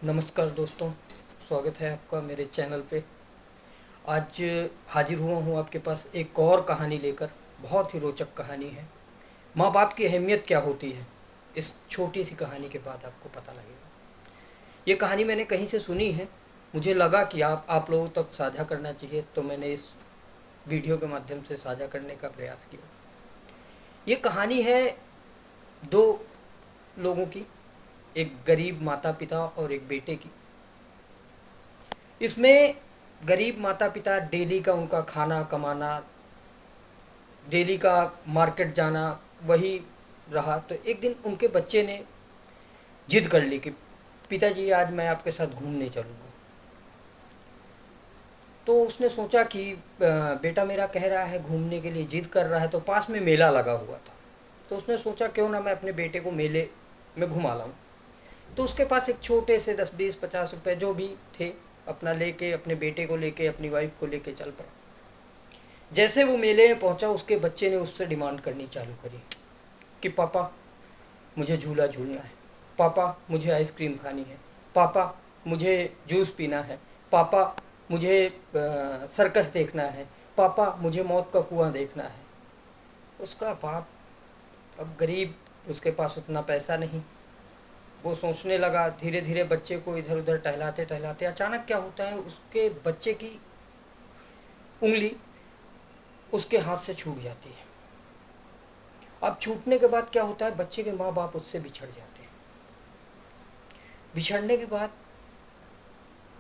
नमस्कार दोस्तों, स्वागत है आपका मेरे चैनल पे। आज हाजिर हुआ हूँ आपके पास एक और कहानी लेकर। बहुत ही रोचक कहानी है। माँ बाप की अहमियत क्या होती है, इस छोटी सी कहानी के बाद आपको पता लगेगा। ये कहानी मैंने कहीं से सुनी है, मुझे लगा कि आप लोगों तक साझा करना चाहिए, तो मैंने इस वीडियो के माध्यम से साझा करने का प्रयास किया। ये कहानी है दो लोगों की, एक गरीब माता पिता और एक बेटे की। इसमें गरीब माता पिता डेली का उनका खाना कमाना, डेली का मार्केट जाना, वही रहा। तो एक दिन उनके बच्चे ने जिद कर ली कि पिताजी आज मैं आपके साथ घूमने चलूँगा। तो उसने सोचा कि बेटा मेरा कह रहा है घूमने के लिए, जिद कर रहा है, तो पास में मेला लगा हुआ था। तो उसने सोचा क्यों ना मैं अपने बेटे को मेले में घुमा लाऊं। तो उसके पास एक छोटे से 10 20 50 रुपए जो भी थे, अपना लेके, अपने बेटे को लेके, अपनी वाइफ को लेके चल पड़ा। जैसे वो मेले में पहुंचा, उसके बच्चे ने उससे डिमांड करनी चालू करी कि पापा मुझे झूला झूलना है, पापा मुझे आइसक्रीम खानी है, पापा मुझे जूस पीना है, पापा मुझे सर्कस देखना है, पापा मुझे मौत का कुआं देखना है। उसका बाप अब गरीब, उसके पास उतना पैसा नहीं। वो सोचने लगा, धीरे धीरे बच्चे को इधर उधर टहलाते टहलाते अचानक क्या होता है, उसके बच्चे की उंगली उसके हाथ से छूट जाती है। अब छूटने के बाद क्या होता है, बच्चे के माँ बाप उससे बिछड़ जाते हैं। बिछड़ने के बाद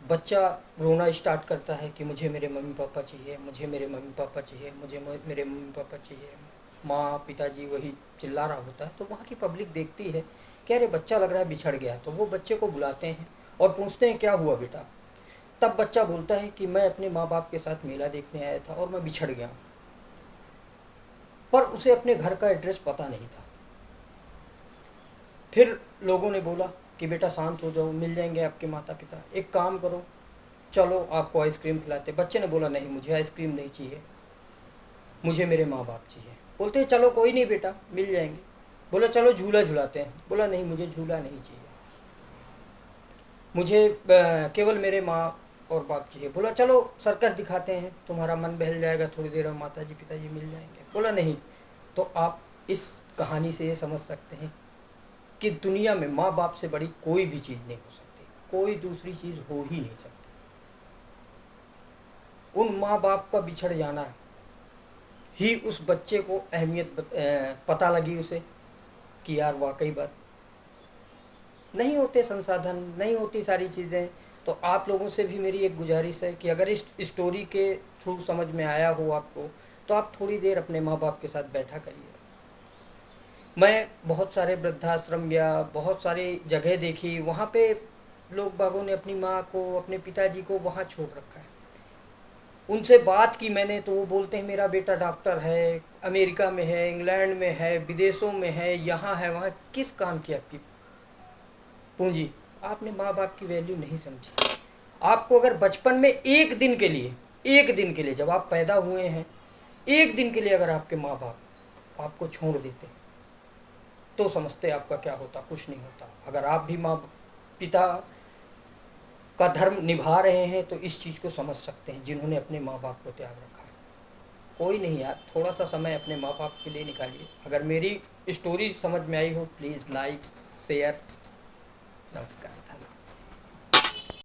बच्चा रोना स्टार्ट करता है कि मुझे मेरे मम्मी पापा चाहिए, मुझे मेरे मम्मी पापा चाहिए, मुझे मेरे मम्मी पापा चाहिए। माँ पिताजी वही चिल्ला रहा होता है। तो वहाँ की पब्लिक देखती है कि अरे बच्चा लग रहा है बिछड़ गया। तो वो बच्चे को बुलाते हैं और पूछते हैं क्या हुआ बेटा। तब बच्चा बोलता है कि मैं अपने माँ बाप के साथ मेला देखने आया था और मैं बिछड़ गया हूँ। पर उसे अपने घर का एड्रेस पता नहीं था। फिर लोगों ने बोला कि बेटा शांत हो जाओ, मिल जाएंगे आपके माता पिता, एक काम करो, चलो आपको आइसक्रीम खिलाते। बच्चे ने बोला नहीं, मुझे आइसक्रीम नहीं चाहिए, मुझे मेरे माँ बाप चाहिए। बोलते चलो कोई नहीं बेटा, मिल जाएंगे। बोला चलो झूला झुलाते हैं। बोला नहीं, मुझे झूला नहीं चाहिए, मुझे केवल मेरे माँ और बाप चाहिए। बोला चलो सर्कस दिखाते हैं, तुम्हारा मन बहल जाएगा, थोड़ी देर में माता जी पिताजी मिल जाएंगे। बोला नहीं। तो आप इस कहानी से ये समझ सकते हैं कि दुनिया में माँ बाप से बड़ी कोई भी चीज़ नहीं हो सकती, कोई दूसरी चीज़ हो ही नहीं सकती। उन माँ बाप का बिछड़ जाना ही उस बच्चे को अहमियत पता लगी उसे कि यार वाकई बात, नहीं होते संसाधन, नहीं होती सारी चीज़ें। तो आप लोगों से भी मेरी एक गुजारिश है कि अगर इस स्टोरी के थ्रू समझ में आया हो आपको, तो आप थोड़ी देर अपने माँ बाप के साथ बैठा करिए। मैं बहुत सारे वृद्धाश्रम या बहुत सारी जगह देखी, वहाँ पे लोग बागों ने अपनी माँ को, अपने पिताजी को वहाँ छोड़ रखा है। उनसे बात की मैंने, तो वो बोलते हैं मेरा बेटा डॉक्टर है, अमेरिका में है, इंग्लैंड में है, विदेशों में है, यहाँ है वहाँ। किस काम की आपकी पूंजी? आपने माँ बाप की वैल्यू नहीं समझी। आपको अगर बचपन में एक दिन के लिए, एक दिन के लिए, जब आप पैदा हुए हैं, एक दिन के लिए अगर आपके माँ बाप आपको छोड़ देते तो समझते आपका क्या होता। कुछ नहीं होता। अगर आप भी माँ पिता का धर्म निभा रहे हैं तो इस चीज़ को समझ सकते हैं, जिन्होंने अपने माँ बाप को त्याग रखा है। कोई नहीं यार, थोड़ा सा समय अपने माँ बाप के लिए निकालिए। अगर मेरी स्टोरी समझ में आई हो, प्लीज़ लाइक शेयर। नमस्कार।